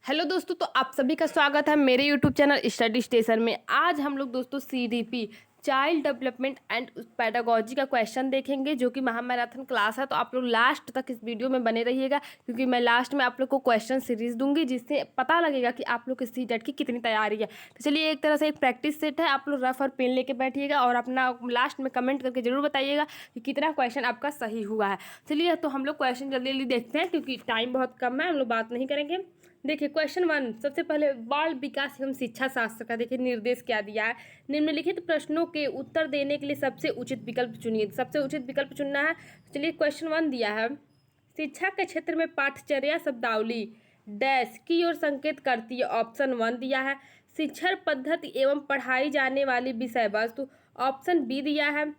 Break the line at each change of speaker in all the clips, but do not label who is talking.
Hello दोस्तों, तो आप सभी का स्वागत है मेरे यूट्यूब चैनल स्टडी स्टेशन में। आज हम लोग दोस्तों CDP child development and pedagogy का क्वेश्चन देखेंगे, जो कि महामैराथन क्लास है। तो आप लोग लास्ट तक इस वीडियो में बने रहिएगा, क्योंकि मैं लास्ट में आप लोग को क्वेश्चन सीरीज दूंगी, जिससे पता लगेगा कि आप लोग की सीटेट की कितनी तैयारी है। तो चलिए, एक तरह से एक प्रैक्टिस सेट है। आप लोग रफ और पेन लेके बैठिएगा और अपना लास्ट में कमेंट करके जरूर बताइएगा कि कितना क्वेश्चन आपका सही हुआ है। चलिए, तो हम लोग क्वेश्चन जल्दी जल्दी देखते हैं, क्योंकि टाइम बहुत कम है, हम लोग बात नहीं करेंगे। देखिए, क्वेश्चन 1 सबसे पहले बाल विकास एवं शिक्षा शास्त्र का देखिए निर्देश क्या दिया है। निम्नलिखित प्रश्नों के उत्तर देने के लिए सबसे उचित विकल्प चुनिए। सबसे उचित विकल्प चुनना है। चलिए, क्वेश्चन 1 दिया है, शिक्षा के क्षेत्र में पाठचर्या शब्दावली डैश की ओर संकेत करती है। ऑप्शन 1 दिया है, शिक्षण पद्धति एवं पढ़ाई जाने वाली विषय वस्तु। ऑप्शन बी दिया है,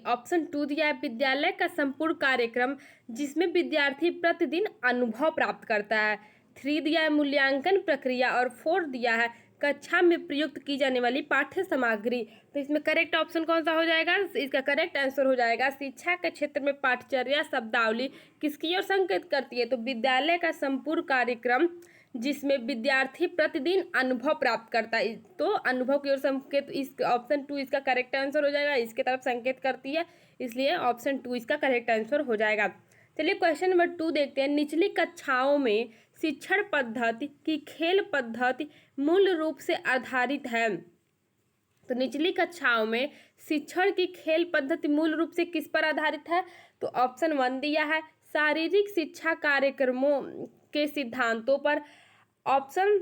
ऑप्शन 2 दिया है, विद्यालय का संपूर्ण कार्यक्रम जिसमें विद्यार्थी प्रतिदिन अनुभव प्राप्त करता है। 3 दिया है, मूल्यांकन प्रक्रिया। और 4 दिया है, कक्षा में प्रयुक्त की जाने वाली पाठ्य सामग्री। तो इसमें करेक्ट ऑप्शन कौन सा हो जाएगा? इसका करेक्ट आंसर हो जाएगा, शिक्षा के क्षेत्र में पाठचर्या शब्दावली किसकी ओर संकेत करती है? तो विद्यालय का संपूर्ण कार्यक्रम जिसमें विद्यार्थी प्रतिदिन अनुभव प्राप्त करता है। तो अनुभव की ओर संकेत, इस ऑप्शन 2 इसका करेक्ट आंसर हो जाएगा, इसके तरफ संकेत करती है, इसलिए ऑप्शन 2 इसका करेक्ट आंसर हो जाएगा। चलिए, क्वेश्चन नंबर 2 देखते हैं। निचली कक्षाओं में शिक्षण पद्धति की खेल पद्धति मूल रूप से आधारित है। तो निचली कक्षाओं में शिक्षण की खेल पद्धति मूल रूप से किस पर आधारित है? तो ऑप्शन 1 दिया है, शारीरिक शिक्षा कार्यक्रमों के सिद्धांतों पर। ऑप्शन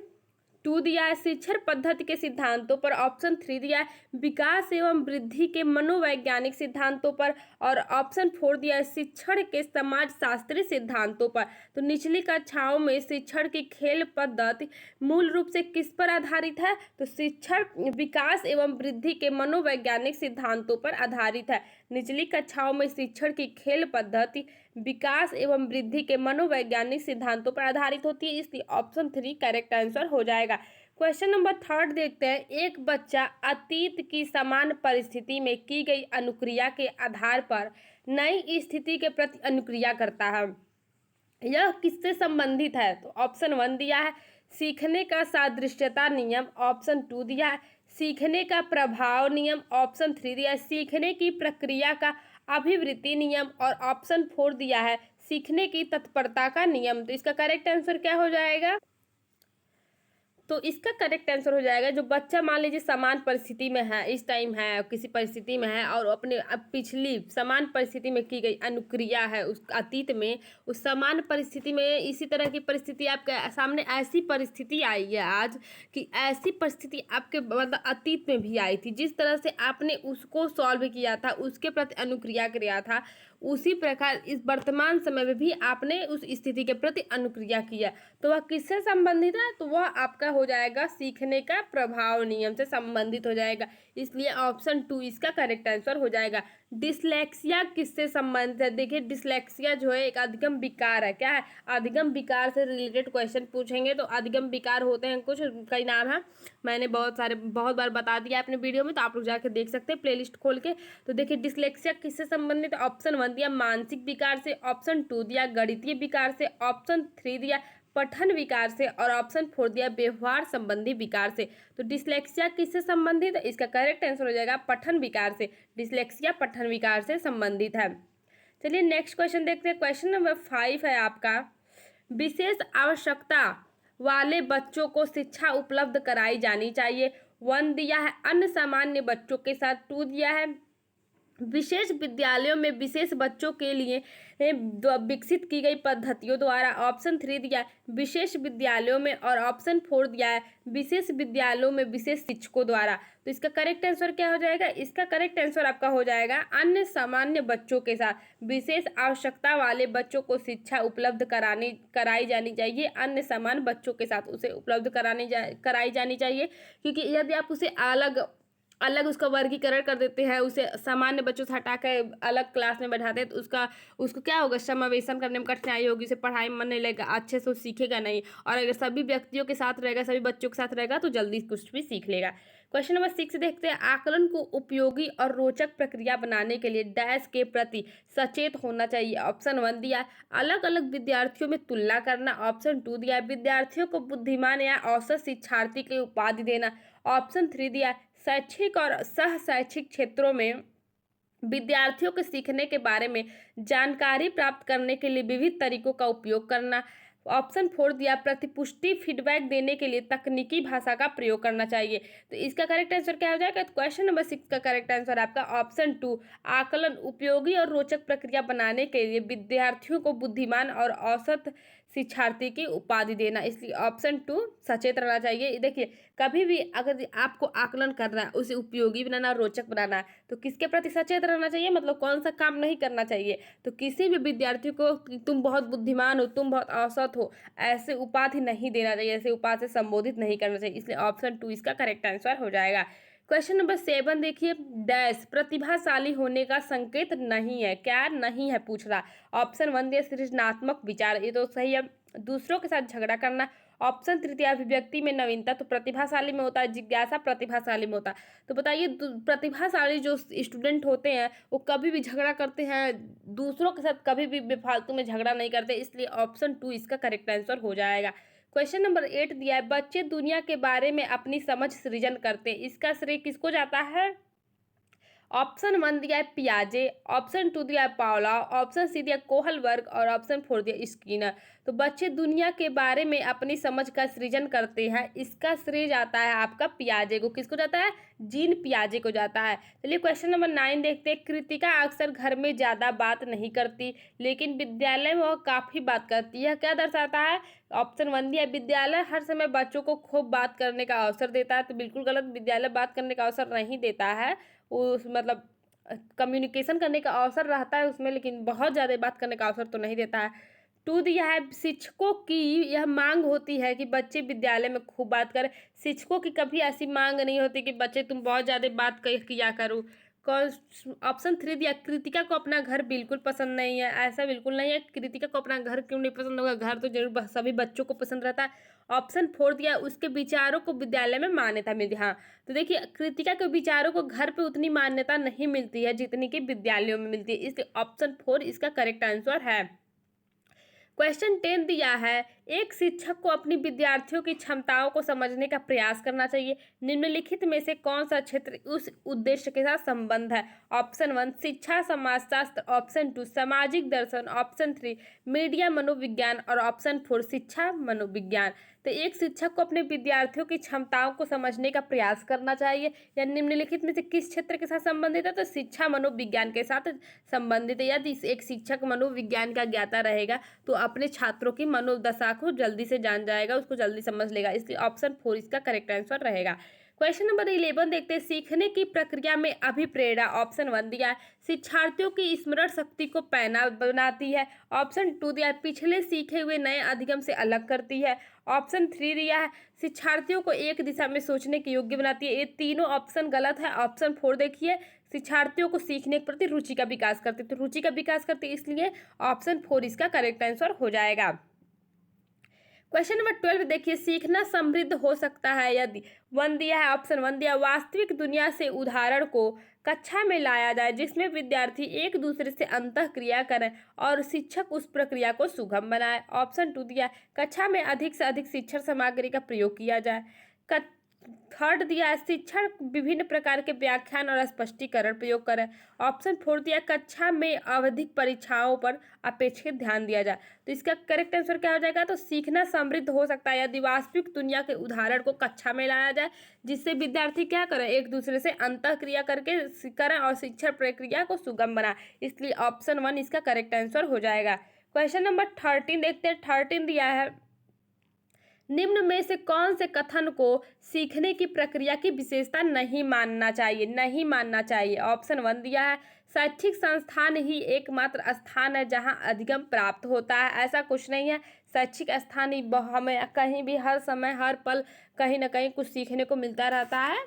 2 दिया है, शिक्षण पद्धति के सिद्धांतों पर। ऑप्शन 3 दिया है, विकास एवं वृद्धि के मनोवैज्ञानिक सिद्धांतों पर। और ऑप्शन 4 दिया है, शिक्षण के समाज शास्त्रीय सिद्धांतों पर। तो निचली कक्षाओं में शिक्षण की खेल पद्धति मूल रूप से किस पर आधारित है? तो शिक्षण विकास एवं वृद्धि के मनोवैज्ञानिक सिद्धांतों पर आधारित है। निचली कक्षाओं में शिक्षण की खेल पद्धति विकास एवं वृद्धि के मनोवैज्ञानिक सिद्धांतों पर आधारित होती है, इसलिए ऑप्शन 3 करेक्ट आंसर हो जाएगा। क्वेश्चन नंबर 3 देखते हैं। एक बच्चा अतीत की समान परिस्थिति में की गई अनुक्रिया के आधार पर नई स्थिति के प्रति अनुक्रिया करता है। यह किससे संबंधित है? तो ऑप्शन 1 दिया है, सीखने का सादृश्यता नियम। ऑप्शन 2 दिया है, सीखने का प्रभाव नियम। ऑप्शन 3 दिया है, सीखने की प्रक्रिया का अभिवृत्ति नियम। और ऑप्शन 4 दिया है, सीखने की तत्परता का नियम। तो इसका करेक्ट आंसर क्या हो जाएगा? तो इसका करेक्ट आंसर हो जाएगा, जो बच्चा मान लीजिए समान परिस्थिति में है, इस टाइम है, किसी परिस्थिति में है, और अपने पिछली समान परिस्थिति में की गई अनुक्रिया है उस अतीत में, उस समान परिस्थिति में इसी तरह की परिस्थिति आपके सामने ऐसी परिस्थिति आई है आज, कि ऐसी परिस्थिति आपके मतलब अतीत में भी आई थी। जिस तरह से आपने उसको सॉल्व किया था, उसके प्रति अनुक्रिया किया था, उसी प्रकार इस वर्तमान समय में भी आपने उस स्थिति के प्रति अनुक्रिया किया। तो वह किससे संबंधित है? तो वह आपका हो जाएगा सीखने का प्रभाव नियम से संबंधित हो जाएगा, इसलिए ऑप्शन 2 इसका करेक्ट आंसर हो जाएगा। डिसलेक्सिया किससे संबंधित है? देखिए, डिसलेक्सिया जो है एक अधिगम विकार है। क्या है? अधिगम विकार से रिलेटेड क्वेश्चन पूछेंगे। तो अधिगम विकार होते हैं कुछ, कई नाम है, मैंने बहुत बार बता दिया अपने वीडियो में, तो आप लोग जाकर देख सकते हैं प्लेलिस्ट खोल के। तो देखिए, डिसलेक्सिया किससे संबंधित? ऑप्शन 1 दिया मानसिक विकार से। ऑप्शन 2 दिया गणितीय विकार से। ऑप्शन 3 दिया पठन विकार से। और ऑप्शन 4 दिया व्यवहार संबंधी विकार से। तो डिसलेक्सिया किससे संबंधित है? इसका करेक्ट आंसर हो जाएगा पठन विकार से। डिसलेक्सिया पठन विकार से संबंधित है। चलिए, नेक्स्ट क्वेश्चन देखते हैं। क्वेश्चन नंबर 5 है आपका, विशेष आवश्यकता वाले बच्चों को शिक्षा उपलब्ध कराई जानी चाहिए। 1 दिया है, अन्य सामान्य बच्चों के साथ। 2 दिया है, विशेष विद्यालयों में विशेष बच्चों के लिए विकसित की गई पद्धतियों द्वारा। ऑप्शन 3 दिया है, विशेष विद्यालयों में। और ऑप्शन 4 दिया है, विशेष विद्यालयों में विशेष शिक्षकों द्वारा। तो इसका करेक्ट आंसर क्या हो जाएगा? इसका करेक्ट आंसर आपका हो जाएगा अन्य सामान्य बच्चों के साथ। विशेष आवश्यकता वाले बच्चों को शिक्षा उपलब्ध कराई जानी चाहिए, अन्य सामान्य बच्चों के साथ उसे उपलब्ध कराई जानी चाहिए, क्योंकि यदि आप उसे अलग उसका वर्गीकरण कर देते हैं, उसे सामान्य बच्चों से हटा कर अलग क्लास में बैठाते हैं, तो उसको क्या होगा, समावेशन करने में कठिनाई होगी, उसे पढ़ाई में मन नहीं लगेगा, अच्छे से वो सीखेगा नहीं। और अगर सभी व्यक्तियों के साथ रहेगा, सभी बच्चों के साथ रहेगा, तो जल्दी कुछ भी सीख लेगा। क्वेश्चन नंबर 6 देखते हैं, आकलन को उपयोगी और रोचक प्रक्रिया बनाने के लिए डैश के प्रति सचेत होना चाहिए। ऑप्शन 1 दिया, अलग अलग विद्यार्थियों में तुलना करना। ऑप्शन 2 दिया, विद्यार्थियों को बुद्धिमान या औसत शिक्षार्थी की उपाधि देना। ऑप्शन 3 दिया, शैक्षिक और सह शैक्षिक क्षेत्रों में विद्यार्थियों के सीखने के बारे में जानकारी प्राप्त करने के लिए विविध तरीकों का उपयोग करना। ऑप्शन 4 दिया, प्रतिपुष्टि फीडबैक देने के लिए तकनीकी भाषा का प्रयोग करना चाहिए। तो इसका करेक्ट आंसर क्या हो जाएगा, तो क्वेश्चन नंबर 6 का करेक्ट आंसर आपका ऑप्शन 2, आकलन उपयोगी और रोचक प्रक्रिया बनाने के लिए विद्यार्थियों को बुद्धिमान और औसत शिक्षार्थी की उपाधि देना। इसलिए ऑप्शन 2 सचेत रहना चाहिए। देखिए, कभी भी अगर आपको आकलन करना है, उसे उपयोगी बनाना, रोचक बनाना है, तो किसके प्रति सचेत रहना चाहिए, मतलब कौन सा काम नहीं करना चाहिए। तो किसी भी विद्यार्थी को तुम बहुत बुद्धिमान हो, तुम बहुत औसत हो, ऐसे उपाधि नहीं देना चाहिए, ऐसे उपाधि से संबोधित नहीं करना चाहिए। इसलिए ऑप्शन 2 इसका करेक्ट आंसर हो जाएगा। क्वेश्चन नंबर 7 देखिए, डैश प्रतिभाशाली होने का संकेत नहीं है, क्या नहीं है पूछ रहा। ऑप्शन 1 दिया, सृजनात्मक विचार, ये तो सही है। दूसरों के साथ झगड़ा करना। ऑप्शन 3 दिया, अभिव्यक्ति में नवीनता, तो प्रतिभाशाली में होता है जिज्ञासा, प्रतिभाशाली में होता है। तो बताइए, प्रतिभाशाली जो स्टूडेंट होते हैं वो कभी भी झगड़ा करते हैं, दूसरों के साथ कभी भी बेफालतू में झगड़ा नहीं करते। इसलिए ऑप्शन 2 इसका करेक्ट आंसर हो जाएगा। क्वेश्चन नंबर 8 दिया है, बच्चे दुनिया के बारे में अपनी समझ सृजन करते हैं, इसका श्रेय किसको जाता है। ऑप्शन 1 दिया है पियाजे, ऑप्शन 2 दिया है पावला, ऑप्शन सी दिया कोहलबर्ग और ऑप्शन 4 दिया स्किनर। तो बच्चे दुनिया के बारे में अपनी समझ का सृजन करते हैं, इसका श्रेय जाता है आपका पियाजे को। किसको जाता है, जीन पियाजे को जाता है। चलिए क्वेश्चन नंबर 9 देखते हैं, कृतिका अक्सर घर में ज़्यादा बात नहीं करती, लेकिन विद्यालय में वह काफ़ी बात करती है, क्या दर्शाता है। ऑप्शन 1 दिया, विद्यालय हर समय बच्चों को खूब बात करने का अवसर देता है, तो बिल्कुल गलत, विद्यालय बात करने का अवसर नहीं देता है। उस मतलब कम्युनिकेशन करने का अवसर रहता है उसमें, लेकिन बहुत ज़्यादा बात करने का अवसर तो नहीं देता है। 2 दिया है, शिक्षकों की यह मांग होती है कि बच्चे विद्यालय में खूब बात करें, शिक्षकों की कभी ऐसी मांग नहीं होती कि बच्चे तुम बहुत ज़्यादा बात किया करो। ऑप्शन 3 दिया, कृतिका को अपना घर बिल्कुल पसंद नहीं है, ऐसा बिल्कुल नहीं है, कृतिका को अपना घर क्यों नहीं पसंद होगा, घर तो जरूर सभी बच्चों को पसंद रहता है। ऑप्शन 4 दिया, उसके विचारों को विद्यालय में मान्यता मिलती है। हाँ, तो देखिए, कृतिका के विचारों को घर पे उतनी मान्यता नहीं मिलती है जितनी कि विद्यालयों में मिलती है, इसलिए ऑप्शन 4 इसका करेक्ट आंसर है। क्वेश्चन 10 दिया है, एक शिक्षक को अपनी विद्यार्थियों की क्षमताओं को समझने का प्रयास करना चाहिए, निम्नलिखित में से कौन सा क्षेत्र उस उद्देश्य के साथ संबंध है। ऑप्शन 1 शिक्षा समाजशास्त्र, ऑप्शन 2 सामाजिक दर्शन, ऑप्शन 3 मीडिया मनोविज्ञान और ऑप्शन 4 शिक्षा मनोविज्ञान। तो एक शिक्षक को अपने विद्यार्थियों की क्षमताओं को समझने का प्रयास करना चाहिए, या निम्नलिखित में से किस क्षेत्र के साथ संबंधित है, तो शिक्षा मनोविज्ञान के साथ संबंधित है। यदि एक शिक्षक मनोविज्ञान का ज्ञाता रहेगा तो अपने छात्रों की मनोदशा को जल्दी से जान जाएगा, उसको जल्दी समझ लेगा, इसलिए ऑप्शन 4 इसका करेक्ट आंसर रहेगा। क्वेश्चन नंबर 11 देखते हैं, सीखने की प्रक्रिया में अभिप्रेरणा। ऑप्शन 1 दिया है, शिक्षार्थियों की स्मरण शक्ति को पैना बनाती है। ऑप्शन 2 दिया है, पिछले सीखे हुए नए अधिगम से अलग करती है। ऑप्शन 3 दिया है, शिक्षार्थियों को एक दिशा में सोचने के योग्य बनाती है। ये तीनों ऑप्शन गलत है। ऑप्शन 4 देखिए, शिक्षार्थियों को सीखने के प्रति रुचि का विकास करती है, तो रुचि का विकास करती है, इसलिए ऑप्शन 4 इसका करेक्ट आंसर हो जाएगा। क्वेश्चन नंबर 12 देखिए, सीखना समृद्ध हो सकता है यदि 1 दिया है, ऑप्शन 1 दिया, वास्तविक दुनिया से उदाहरण को कक्षा में लाया जाए जिसमें विद्यार्थी एक दूसरे से अंतःक्रिया करें और शिक्षक उस प्रक्रिया को सुगम बनाए। ऑप्शन 2 दिया, कक्षा में अधिक से अधिक शिक्षण सामग्री का प्रयोग किया जाए। थर्ड दिया है, शिक्षण विभिन्न प्रकार के व्याख्यान और स्पष्टीकरण प्रयोग करें। ऑप्शन 4 दिया, कक्षा में आवधिक परीक्षाओं पर अपेक्षित ध्यान दिया जाए। तो इसका करेक्ट आंसर क्या हो जाएगा, तो सीखना समृद्ध हो सकता है यदि वास्तविक दुनिया के उदाहरण को कक्षा में लाया जाए, जिससे विद्यार्थी क्या करें, एक दूसरे से अंतःक्रिया करके करें और शिक्षण प्रक्रिया को सुगम बनाए, इसलिए ऑप्शन 1 इसका करेक्ट आंसर हो जाएगा। क्वेश्चन नंबर 13 देखते हैं। 13 दिया है, निम्न में से कौन से कथन को सीखने की प्रक्रिया की विशेषता नहीं मानना चाहिए, नहीं मानना चाहिए। ऑप्शन 1 दिया है, शैक्षिक संस्थान ही एकमात्र स्थान है जहां अधिगम प्राप्त होता है, ऐसा कुछ नहीं है। शैक्षिक स्थान ही हमें कहीं भी हर समय हर पल कहीं ना कहीं कुछ सीखने को मिलता रहता है।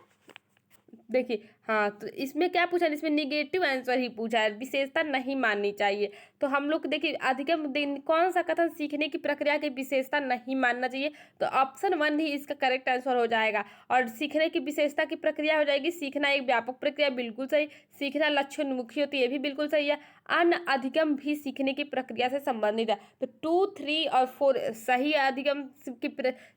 देखिए, हाँ, तो इसमें क्या पूछा है, इसमें निगेटिव आंसर ही पूछा है, विशेषता नहीं माननी चाहिए। तो हम लोग देखिए अधिगम दिन कौन सा कथन सीखने की प्रक्रिया की विशेषता नहीं मानना चाहिए, तो ऑप्शन 1 ही इसका करेक्ट आंसर हो जाएगा। और सीखने की विशेषता की प्रक्रिया हो जाएगी, सीखना एक व्यापक प्रक्रिया, बिल्कुल सही। सीखना लक्ष्योन्मुखी होती है, ये भी बिल्कुल सही है। अन्य अधिगम भी सीखने की प्रक्रिया से संबंधित है, तो 2, 3 और 4 सही है अधिगम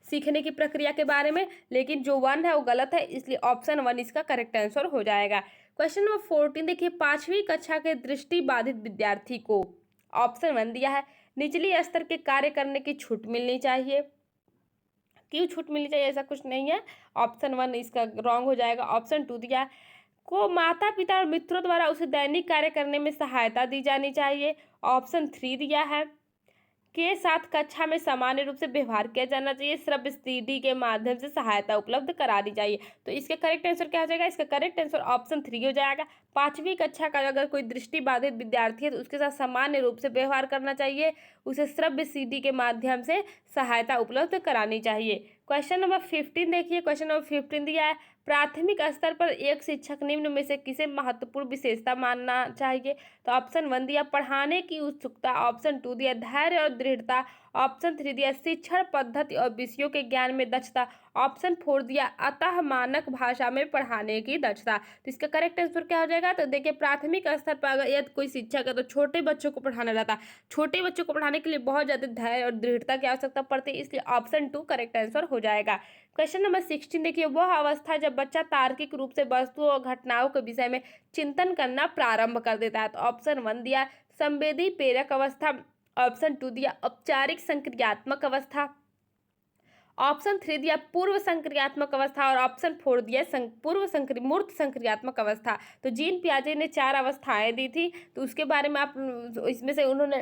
सीखने की प्रक्रिया के बारे में, लेकिन जो 1 है वो गलत है, इसलिए ऑप्शन 1 इसका करेक्ट आंसर हो जाएगा। क्वेश्चन नंबर 14 देखिए, 5वीं कक्षा के दृष्टि बाधित विद्यार्थी को ऑप्शन 1 दिया है, निचली स्तर के कार्य करने की छूट मिलनी चाहिए। क्यों छूट मिलनी चाहिए, ऐसा कुछ नहीं है, ऑप्शन 1 इसका रॉन्ग हो जाएगा। ऑप्शन 2 दिया है, को माता पिता और मित्रों द्वारा उसे दैनिक कार्य करने में सहायता दी जानी चाहिए। ऑप्शन 3 दिया है, के साथ कक्षा में सामान्य रूप से व्यवहार किया जाना चाहिए, श्रव्य सीडी के माध्यम से सहायता उपलब्ध करानी चाहिए। तो इसका करेक्ट आंसर क्या हो जाएगा, इसका करेक्ट आंसर ऑप्शन 3 हो जाएगा। 5वीं कक्षा का अगर कोई दृष्टि बाधित विद्यार्थी है तो उसके साथ सामान्य रूप से व्यवहार करना चाहिए, उसे श्रव्य सीडी के माध्यम से सहायता उपलब्ध करानी चाहिए। क्वेश्चन नंबर 15 देखिए, क्वेश्चन नंबर 15 दिया है, प्राथमिक स्तर पर एक शिक्षक निम्न में से किसे महत्वपूर्ण विशेषता मानना चाहिए, तो ऑप्शन 1 दिया पढ़ाने की उत्सुकता, ऑप्शन 2 दिया धैर्य और दृढ़ता, ऑप्शन 3 दिया शिक्षण पद्धति और विषयों के ज्ञान में दक्षता, ऑप्शन 4 दिया अतः मानक भाषा में पढ़ाने की दक्षता। तो इसका करेक्ट आंसर क्या हो जाएगा, तो देखिए प्राथमिक स्तर पर अगर यदि कोई शिक्षक है तो छोटे बच्चों को पढ़ाना रहता है, छोटे बच्चों को पढ़ाने के लिए बहुत ज़्यादा धैर्य और दृढ़ता की आवश्यकता पड़ती है, इसलिए ऑप्शन 2 करेक्ट आंसर हो जाएगा। क्वेश्चन नंबर 16 देखिए, वह अवस्था जब बच्चा तार्किक रूप से वस्तुओं और घटनाओं के विषय में चिंतन करना प्रारंभ कर देता है, तो ऑप्शन 1 दिया संवेदी प्रेरक अवस्था, ऑप्शन 2 दिया औपचारिक संक्रियात्मक अवस्था, ऑप्शन 3 दिया पूर्व संक्रियात्मक अवस्था और ऑप्शन 4 दिया मूर्त संक्रियात्मक अवस्था। तो जीन पियाजे ने 4 अवस्थाएं दी थी, तो उसके बारे में आप इसमें से उन्होंने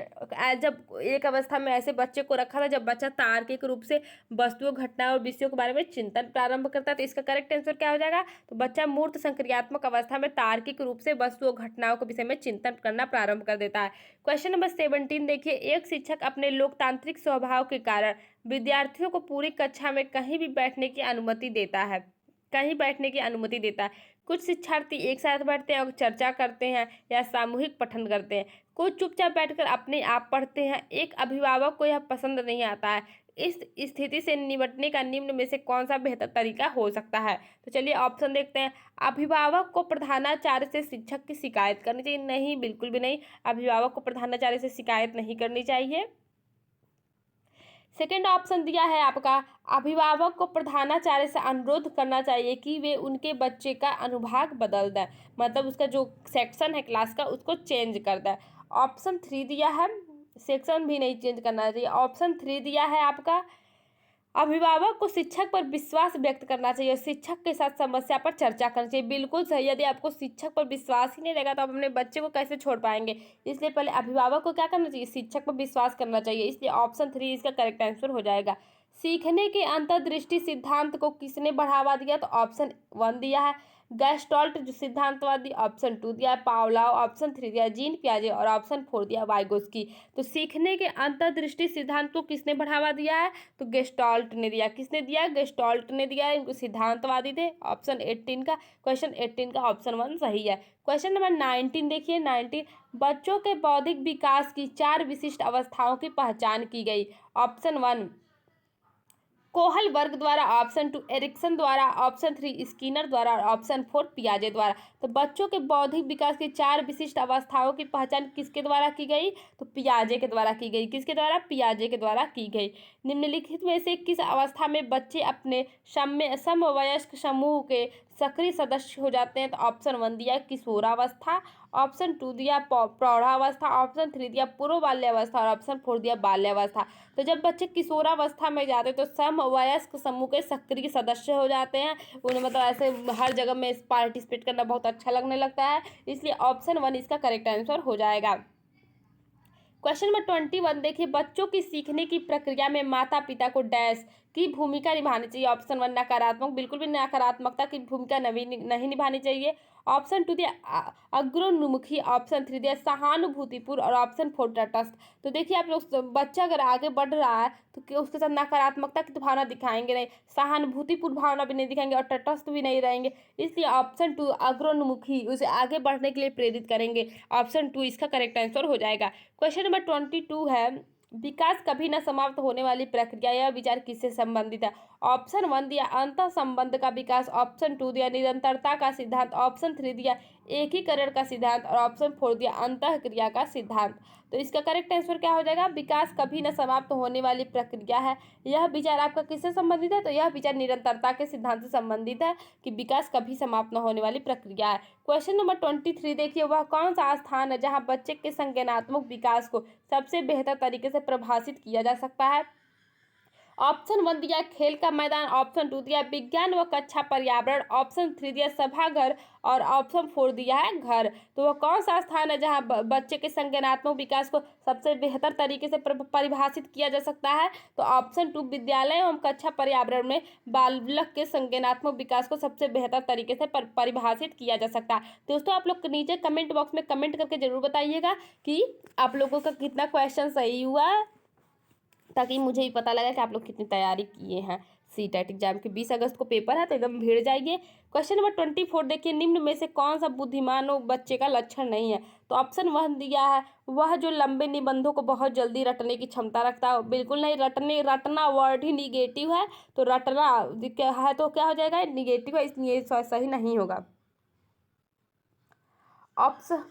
जब एक अवस्था में ऐसे बच्चे को रखा था जब बच्चा तार्किक रूप से वस्तुओं घटनाओं और विषयों के बारे में चिंतन प्रारंभ करता है, तो इसका करेक्ट आंसर क्या हो जाएगा, तो बच्चा मूर्त संक्रियात्मक अवस्था में तार्किक रूप से वस्तुओं घटनाओं के विषय में चिंतन करना प्रारंभ कर देता है। क्वेश्चन नंबर 17 देखिए, एक शिक्षक अपने लोकतांत्रिक स्वभाव के कारण विद्यार्थियों को पूरी कक्षा में कहीं भी बैठने की अनुमति देता है, कुछ शिक्षार्थी एक साथ बैठते हैं और चर्चा करते हैं या सामूहिक पठन करते हैं, कुछ चुपचाप बैठकर अपने आप पढ़ते हैं, एक अभिभावक को यह पसंद नहीं आता है। इस स्थिति से निपटने का निम्न में से कौन सा बेहतर तरीका हो सकता है, तो चलिए ऑप्शन देखते हैं। अभिभावक को प्रधानाचार्य से शिक्षक की शिकायत करनी चाहिए, नहीं, बिल्कुल भी नहीं, अभिभावक को प्रधानाचार्य से शिकायत नहीं करनी चाहिए। सेकेंड ऑप्शन दिया है आपका, अभिभावक को प्रधानाचार्य से अनुरोध करना चाहिए कि वे उनके बच्चे का अनुभाग बदल दें, मतलब उसका जो सेक्शन है क्लास का उसको चेंज कर दें। ऑप्शन 3 दिया है, सेक्शन भी नहीं चेंज करना चाहिए। ऑप्शन 3 दिया है आपका, अभिभावक को शिक्षक पर विश्वास व्यक्त करना चाहिए, शिक्षक के साथ समस्या पर चर्चा करनी चाहिए, बिल्कुल सही। यदि आपको शिक्षक पर विश्वास ही नहीं रहेगा तो आप अपने बच्चे को कैसे छोड़ पाएंगे, इसलिए पहले अभिभावक को क्या करना चाहिए, शिक्षक पर विश्वास करना चाहिए, इसलिए ऑप्शन 3 इसका करेक्ट आंसर हो जाएगा। सीखने के अंतर्दृष्टि सिद्धांत को किसने बढ़ावा दिया, तो ऑप्शन 1 दिया है गैस्टॉल्ट जो सिद्धांतवादी, ऑप्शन 2 दिया है पावलाव, ऑप्शन 3 दिया है जीन पियाजे और ऑप्शन 4 दिया है वाइगोस्की। तो सीखने के अंतर्दृष्टि सिद्धांत को किसने बढ़ावा दिया है, तो गेस्टॉल्ट ने दिया। किसने दिया, गेस्टॉल्ट ने दिया है, इनको सिद्धांतवादी थे। ऑप्शन 18 का, क्वेश्चन 18 का ऑप्शन 1 सही है। क्वेश्चन नंबर 19 देखिए, 19 बच्चों के बौद्धिक विकास की 4 विशिष्ट अवस्थाओं की पहचान की गई। ऑप्शन 1 कोहल वर्ग द्वारा, ऑप्शन 2 एरिक्सन द्वारा, ऑप्शन 3 स्किनर द्वारा और ऑप्शन 4 पियाजे द्वारा। तो बच्चों के बौद्धिक विकास की 4 विशिष्ट अवस्थाओं की पहचान किसके द्वारा की गई, तो पियाजे के द्वारा की गई। किसके द्वारा, पियाजे के द्वारा की गई। निम्नलिखित में से किस अवस्था में बच्चे अपने समवयस्क समूह के सक्रिय सदस्य हो जाते हैं, तो ऑप्शन 1 दिया किशोरावस्था, ऑप्शन 2 दिया प्रौढ़ावस्था, ऑप्शन 3 दिया पूर्व बाल्यावस्था और ऑप्शन 4 दिया बाल्यावस्था। तो जब बच्चे किशोरावस्था में जाते हैं तो समवयस्क समूह के सक्रिय सदस्य हो जाते हैं, उन्हें मतलब ऐसे हर जगह में पार्टिसिपेट करना बहुत अच्छा लगने लगता है, इसलिए ऑप्शन 1 इसका करेक्ट आंसर हो जाएगा। क्वेश्चन नंबर 21 देखिए, बच्चों की सीखने की प्रक्रिया में माता पिता को डैश की भूमिका निभानी चाहिए। ऑप्शन 1 नकारात्मक, बिल्कुल भी नकारात्मकता की भूमिका नहीं निभानी चाहिए। ऑप्शन 2 दिया अग्रोन्मुखी, ऑप्शन 3 दिया सहानुभूतिपूर्ण और ऑप्शन 4 तटस्थ। तो देखिए आप लोग, बच्चा अगर आगे बढ़ रहा है तो उसके साथ नकारात्मकता की तो भावना दिखाएंगे नहीं, सहानुभूतिपूर्ण भावना भी नहीं दिखाएंगे और तटस्थ भी नहीं रहेंगे, इसलिए ऑप्शन 2 अग्रोन्मुखी उसे आगे बढ़ने के लिए प्रेरित करेंगे। ऑप्शन 2 इसका करेक्ट आंसर हो जाएगा। क्वेश्चन नंबर 22 है, विकास कभी न समाप्त होने वाली प्रक्रिया, यह विचार किससे संबंधित है? ऑप्शन 1 दिया अंतः संबंध का विकास, ऑप्शन 2 दिया निरंतरता का सिद्धांत, ऑप्शन 3 दिया एकीकरण का सिद्धांत और ऑप्शन 4 दिया अंतः क्रिया का सिद्धांत। तो इसका करेक्ट आंसर क्या हो जाएगा? विकास कभी न समाप्त होने वाली प्रक्रिया है। यह विचार आपका किससे संबंधित है? तो यह विचार निरंतरता के सिद्धांत से संबंधित है कि विकास कभी समाप्त न होने वाली प्रक्रिया है। क्वेश्चन नंबर 23 देखिए, वह कौन सा स्थान है जहां बच्चे के संज्ञानात्मक विकास को सबसे बेहतर तरीके से प्रभाषित किया जा सकता है? ऑप्शन 1 दिया खेल का मैदान, ऑप्शन 2 दिया विज्ञान व कक्षा पर्यावरण, ऑप्शन 3 दिया सभाघर और ऑप्शन 4 दिया है घर। तो वह कौन सा स्थान है जहां बच्चे के संज्ञानात्मक विकास को सबसे बेहतर तरीके से परिभाषित किया जा सकता है? तो ऑप्शन 2 विद्यालय एवं कक्षा पर्यावरण में बालक के संज्ञानात्मक विकास को सबसे बेहतर तरीके से परिभाषित किया जा सकता है। दोस्तों आप लोग नीचे कमेंट बॉक्स में कमेंट करके जरूर बताइएगा कि आप लोगों का कितना क्वेश्चन सही हुआ, ताकि मुझे भी पता लगा कि आप लोग कितनी तैयारी किए हैं। सीटेट एग्जाम के 20 अगस्त को पेपर है, तो एकदम भीड़ जाइए। क्वेश्चन नंबर 24 देखिए, निम्न में से कौन सा बुद्धिमान बच्चे का लक्षण नहीं है? तो ऑप्शन 1 दिया है वह जो लंबे निबंधों को बहुत जल्दी रटने की क्षमता रखता है, बिल्कुल नहीं, रटना वर्ड ही निगेटिव है, तो रटना क्या है तो क्या हो जाएगा? निगेटिव है, इसलिए सही नहीं होगा। ऑप्शन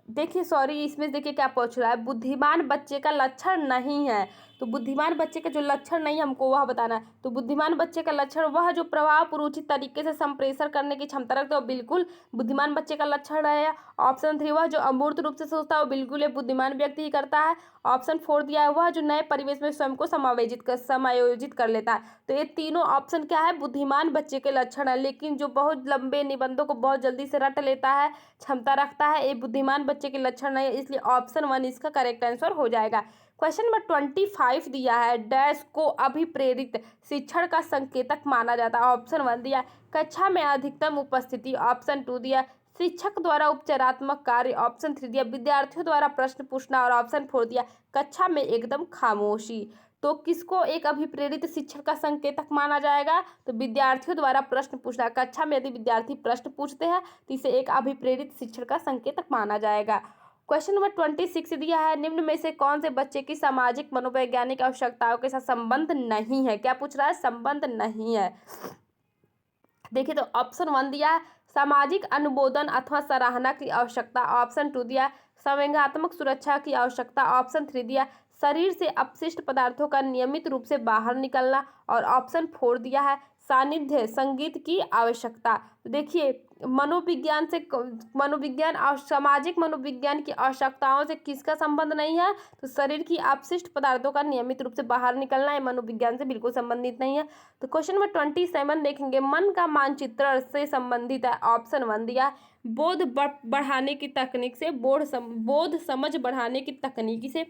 देखिए, सॉरी, इसमें देखिए क्या पूछ रहा है, बुद्धिमान बच्चे का लक्षण नहीं है। तो बुद्धिमान बच्चे का जो लक्षण नहीं है हमको वह बताना है। तो बुद्धिमान बच्चे का लक्षण वह जो प्रभाव उचित तरीके से संप्रेषण करने की क्षमता रखता है, बिल्कुल बुद्धिमान बच्चे का लक्षण है। ऑप्शन 3 वह जो अमूर्त रूप से सोचता है, वो बिल्कुल एक बुद्धिमान व्यक्ति ही करता है। ऑप्शन 4 दिया है वह जो नए परिवेश में स्वयं को समायोजित कर लेता है। तो ये तीनों ऑप्शन क्या है? बुद्धिमान बच्चे के लक्षण है। लेकिन जो बहुत लंबे निबंधों को बहुत जल्दी से रट लेता है, क्षमता रखता है, ये बुद्धिमान बच्चे के लक्षण नहीं है, इसलिए ऑप्शन 1 इसका करेक्ट आंसर हो जाएगा। क्वेश्चन नंबर 25 दिया है, डैश को अभिप्रेरित शिक्षण का संकेतक माना जाता है। ऑप्शन 1 दिया कक्षा में अधिकतम उपस्थिति, ऑप्शन 2 दिया शिक्षक द्वारा उपचारात्मक कार्य, ऑप्शन 3 दिया विद्यार्थियों द्वारा प्रश्न पूछना और ऑप्शन 4 दिया कक्षा में एकदम खामोशी। तो किसको एक अभिप्रेरित शिक्षण का संकेतक माना जाएगा? तो विद्यार्थियों द्वारा प्रश्न पूछना, कक्षा में यदि विद्यार्थी प्रश्न पूछते हैं तो इसे एक अभिप्रेरित शिक्षण का संकेतक माना जाएगा। क्वेश्चन नंबर 26 दिया है, निम्न में से कौन से बच्चे की सामाजिक मनोवैज्ञानिक आवश्यकताओं के साथ संबंध नहीं है? क्या पूछ रहा है? संबंध नहीं है। देखिए, तो ऑप्शन 1 दिया सामाजिक अनुमोदन अथवा सराहना की आवश्यकता, ऑप्शन 2 दिया संवेगात्मक सुरक्षा की आवश्यकता, ऑप्शन 3 दिया शरीर से अपशिष्ट पदार्थों का नियमित रूप से बाहर निकलना और ऑप्शन 4 दिया है सानिध्य संगीत की आवश्यकता। तो देखिए, मनोविज्ञान और सामाजिक मनोविज्ञान की आवश्यकताओं से किसका संबंध नहीं है? तो शरीर की अपशिष्ट पदार्थों का नियमित रूप से बाहर निकलना है, मनोविज्ञान से बिल्कुल संबंधित नहीं है। तो क्वेश्चन नंबर 27 देखेंगे, मन का मानचित्रण से संबंधित है। ऑप्शन 1 दिया बोध बढ़ाने की तकनीक से, बोध समझ बढ़ाने की तकनीकी से,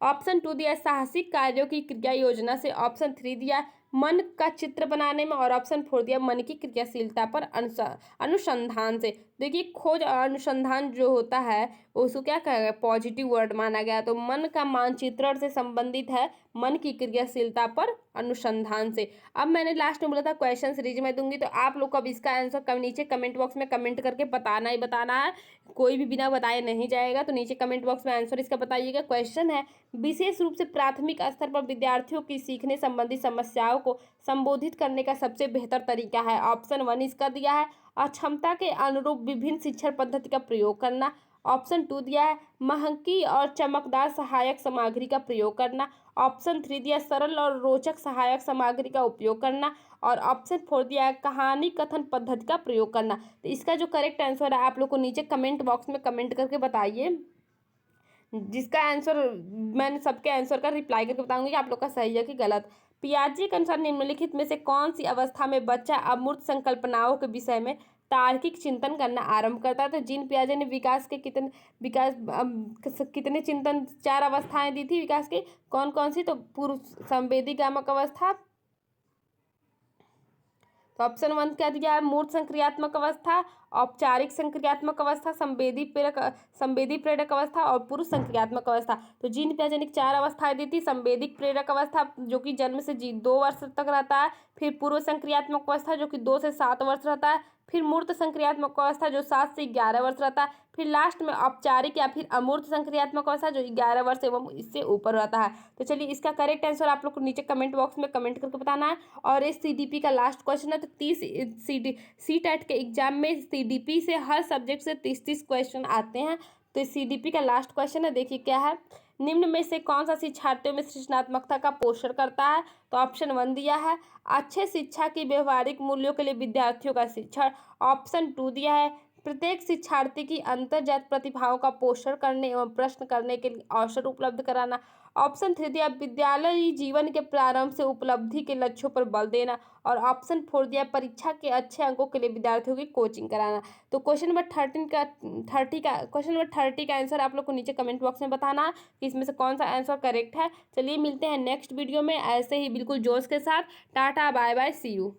ऑप्शन 2 दिया साहसिक कार्यों की क्रिया योजना से, ऑप्शन 3 दिया मन का चित्र बनाने में और ऑप्शन 4 दिया मन की क्रियाशीलता पर अनुसंधान से। देखिए, खोज और अनुसंधान जो होता है उसको क्या कहेगा? पॉजिटिव वर्ड माना गया। तो मन का मानचित्रण से संबंधित है, मन की क्रियाशीलता पर अनुसंधान से। अब मैंने लास्ट में बोला था क्वेश्चन सीरीज में दूंगी, तो आप लोग को अब इसका आंसर नीचे कमेंट बॉक्स में कमेंट करके बताना ही बताना है, कोई भी बिना बताए नहीं जाएगा। तो नीचे कमेंट बॉक्स में आंसर इसका बताइएगा। क्वेश्चन है, विशेष रूप से प्राथमिक स्तर पर विद्यार्थियों की सीखने संबंधी समस्याओं को संबोधित करने का सबसे बेहतर तरीका है। ऑप्शन 1 इसका दिया है अक्षमता के अनुरूप विभिन्न शिक्षण पद्धति का प्रयोग करना, ऑप्शन 2 दिया है महंगी और चमकदार सहायक सामग्री का प्रयोग करना, ऑप्शन 3 दिया सरल और रोचक सहायक सामग्री का उपयोग करना और ऑप्शन 4 दिया है कहानी कथन पद्धति का प्रयोग करना। तो इसका जो करेक्ट आंसर है आप लोग को नीचे कमेंट बॉक्स में कमेंट करके बताइए, जिसका आंसर मैंने सबके आंसर का रिप्लाई करके बताऊंगी कि आप लोग का सही है कि गलत। पियाजे के अनुसार निम्नलिखित में से कौन सी अवस्था में बच्चा अमूर्त संकल्पनाओं के विषय में तार्किक चिंतन करना आरंभ करता है? तो जीन पियाजे ने कितने चिंतन 4 अवस्थाएं दी थी विकास की, कौन कौन सी? तो पूर्व संवेदीगामक अवस्था, तो ऑप्शन 1 क्या दिया है, मूर्त संक्रियात्मक अवस्था, औपचारिक संक्रियात्मक अवस्था, संवेदी प्रेरक अवस्था और पुरुष संक्रियात्मक अवस्था। तो जीन प्याजेनिक 4 अवस्थाएं दी थी। संवेदिक प्रेरक अवस्था जो कि जन्म से 2 वर्ष तक रहता है, फिर पूर्व संक्रियात्मक अवस्था जो कि 2 से 7 वर्ष रहता है, फिर मूर्त संक्रियात्मक अवस्था जो 7 से 11 वर्ष रहता है, फिर लास्ट में औपचारिक या फिर अमूर्त संक्रियात्मक अवस्था जो 11 वर्ष एवं इससे ऊपर रहता है। तो चलिए इसका करेक्ट आंसर आप लोग को नीचे कमेंट बॉक्स में कमेंट करके बताना है। और इस सीडीपी का लास्ट क्वेश्चन है। तो 30 सीटेट के एग्जाम में सीडीपी से हर सब्जेक्ट से 30 क्वेश्चन आते हैं। तो इस सीडीपी का लास्ट क्वेश्चन है, देखिए क्या है, निम्न में से कौन सा शिक्षार्थियों में सृजनात्मकता का पोषण करता है। तो ऑप्शन 1 दिया है, अच्छे शिक्षा की व्यवहारिक मूल्यों के लिए विद्यार्थियों का शिक्षण। ऑप्शन 2 दिया है, प्रत्येक शिक्षार्थी की अंतर्जात प्रतिभाओं का पोषण करने एवं प्रश्न करने के लिए अवसर उपलब्ध कराना। ऑप्शन 3 दिया, विद्यालयी जीवन के प्रारंभ से उपलब्धि के लक्ष्यों पर बल देना। और ऑप्शन 4 दिया, परीक्षा के अच्छे अंकों के लिए विद्यार्थियों की कोचिंग कराना। तो क्वेश्चन नंबर 30 का आंसर आप लोग को नीचे कमेंट बॉक्स में बताना है कि इसमें से कौन सा आंसर करेक्ट है। चलिए मिलते हैं नेक्स्ट वीडियो में ऐसे ही बिल्कुल जोश के साथ। Tata bye bye, see you.